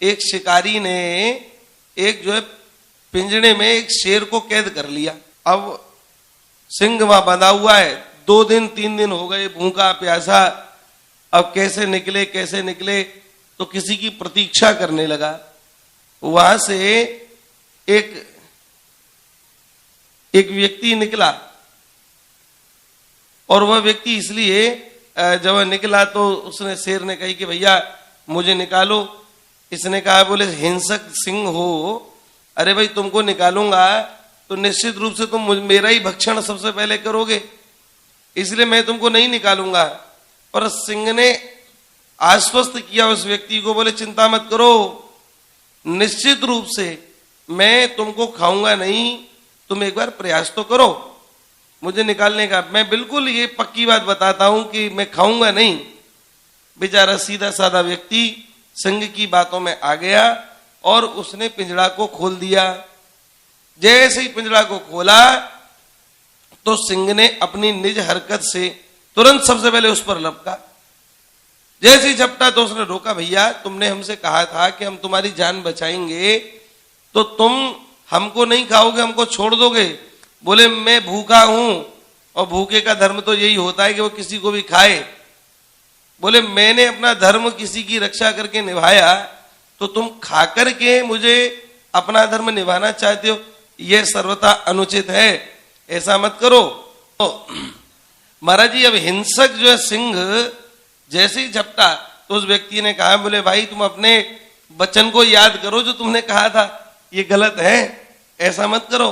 एक शिकारी ने एक जो है पिंजड़े में एक शेर को कैद कर लिया। अब सिंह वहां बंधा हुआ है, 2 दिन 3 दिन हो गए, भूखा प्यासा। अब कैसे निकले तो किसी की प्रतीक्षा करने लगा। वहां से एक व्यक्ति निकला, और वह व्यक्ति इसलिए जब वह निकला तो उसने शेर ने कही कि भैया मुझे निकालो। इसने कहा, बोले हिंसक सिंह हो, अरे भाई तुमको निकालूंगा तो निश्चित रूप से तुम मेरा ही भक्षण सबसे पहले करोगे, इसलिए मैं तुमको नहीं निकालूंगा। पर सिंह ने आश्वस्त किया उस व्यक्ति को, बोले चिंता मत करो, निश्चित रूप से मैं तुमको खाऊंगा नहीं, तुम एक बार प्रयास तो करो मुझे निकालने का। मैं बिल्कुल ये पक्की बात बताता हूं कि मैं खाऊंगा नहीं। बेचारा सीधा साधा व्यक्ति सिंह की बातों में आ गया और उसने पिंजड़ा को खोल दिया। जैसे ही पिंजड़ा को खोला तो सिंह ने अपनी निज हरकत से तुरंत सबसे पहले उस पर लपका। जैसे ही झपटा तो उसने रोका, भैया तुमने हमसे कहा था कि हम तुम्हारी जान बचाएंगे, तो तुम हमको नहीं खाओगे, हमको छोड़ दोगे। बोले मैं भूखा हूं और भूखे का धर्म तो यही होता है कि वो किसी को भी खाए। बोले मैंने अपना धर्म किसी की रक्षा करके निभाया, तो तुम खा करके मुझे अपना धर्म निभाना चाहते हो, यह सर्वथा अनुचित है, ऐसा मत करो। तो महाराज जी अब हिंसक जो है सिंह जैसे ही झपटा तो उस व्यक्ति ने कहा, बोले भाई तुम अपने वचन को याद करो जो तुमने कहा था, ये गलत है, ऐसा मत करो।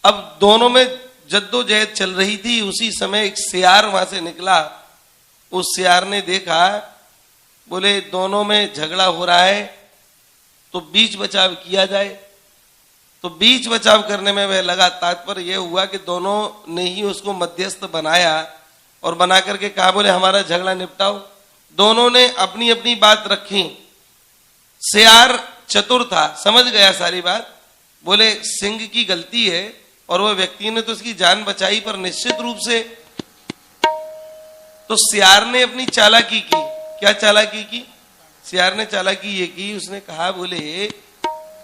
अब दोनों में जद्दोजहद चल रही थी। उसी समय एक सियार वहां से निकला। उस सियार ने देखा, बोले दोनों में झगड़ा हो रहा है तो बीच बचाव किया जाए। तो बीच बचाव करने में वह लगा। तात्पर्य यह हुआ कि दोनों ने ही उसको मध्यस्थ बनाया और बना करके कहा, बोले हमारा झगड़ा निपटाओ। दोनों ने अपनी अपनी बात रखी। सियार चतुर था, समझ गया सारी बात। बोले सिंह की गलती है और वह व्यक्ति ने तो उसकी जान बचाई, पर निश्चित रूप से तो सियार ने अपनी चालाकी की। क्या चालाकी की? सियार ने चालाकी ये की, उसने कहा, बोले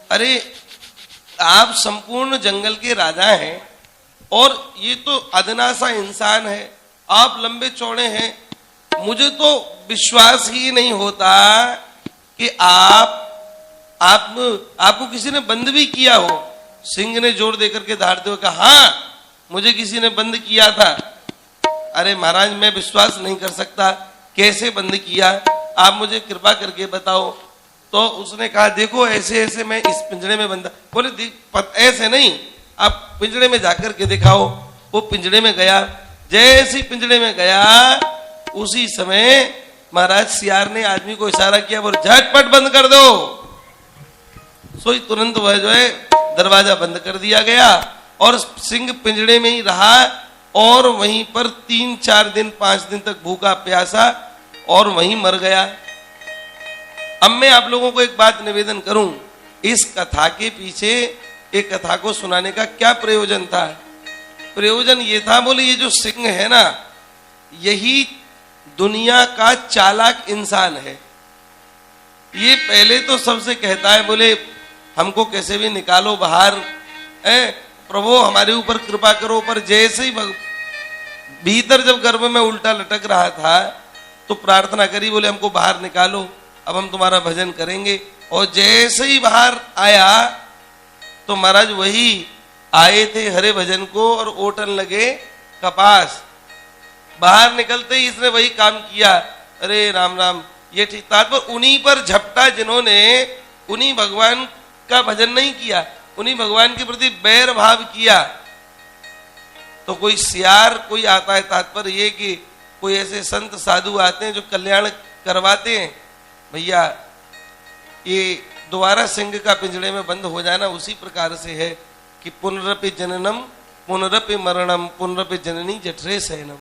अरे आप संपूर्ण जंगल के राजा हैं और ये तो अदना सा इंसान है, आप लंबे चौड़े हैं, मुझे तो विश्वास ही नहीं होता कि आपको किसी ने बंद भी किया हो। सिंह ने जोर देकर के धारते हुए कहा, हाँ मुझे किसी ने बंद किया था। अरे महाराज मैं विश्वास नहीं कर सकता, कैसे बंद किया, आप मुझे कृपा करके बताओ। तो उसने कहा, देखो ऐसे ऐसे मैं इस पिंजड़े में बंधा। बोले ऐसे नहीं, आप पिंजड़े में जाकर के दिखाओ। वो पिंजड़े में गया। जैसे ही पिंजड़े में गया उसी समय महाराज सियार ने आदमी को इशारा किया, बोले झटपट बंद कर दो। सोई तुरंत वह जो है दरवाजा बंद कर दिया गया और सिंह पिंजड़े में ही रहा और वहीं पर 3-4 दिन 5 दिन तक भूखा प्यासा और वहीं मर गया। अब मैं आप लोगों को एक बात निवेदन करूं, इस कथा के पीछे एक कथा को सुनाने का क्या प्रयोजन था? प्रयोजन ये था, बोले ये जो सिंह है ना, यही दुनिया का चालाक इंसान है। ये पहले तो सबसे कहता है, बोले हमको कैसे भी निकालो बाहर, प्रभु हमारे ऊपर कृपा करो। पर जैसे ही भीतर जब गर्भ में उल्टा लटक रहा था तो प्रार्थना करी, बोले हमको बाहर निकालो, अब हम तुम्हारा भजन करेंगे। और जैसे ही बाहर आया तो महाराज वही आए थे हरे भजन को और ओटन लगे कपास। बाहर निकलते ही इसने वही काम किया, अरे राम राम, ये ठीक। तात्पर्य उन्हीं पर झपटा जिन्होंने उन्हीं भगवान का भजन नहीं किया, उन्हीं भगवान के प्रति बैर भाव किया। तो कोई सियार कोई आता है, तात्पर्य ये कि कोई ऐसे संत साधु आते हैं जो कल्याण करवाते हैं। भैया ये दोबारा सिंह का पिंजड़े में बंद हो जाना उसी प्रकार से है कि पुनरपि जननम पुनरपि मरणम पुनरपि जननी जठरे शयनम।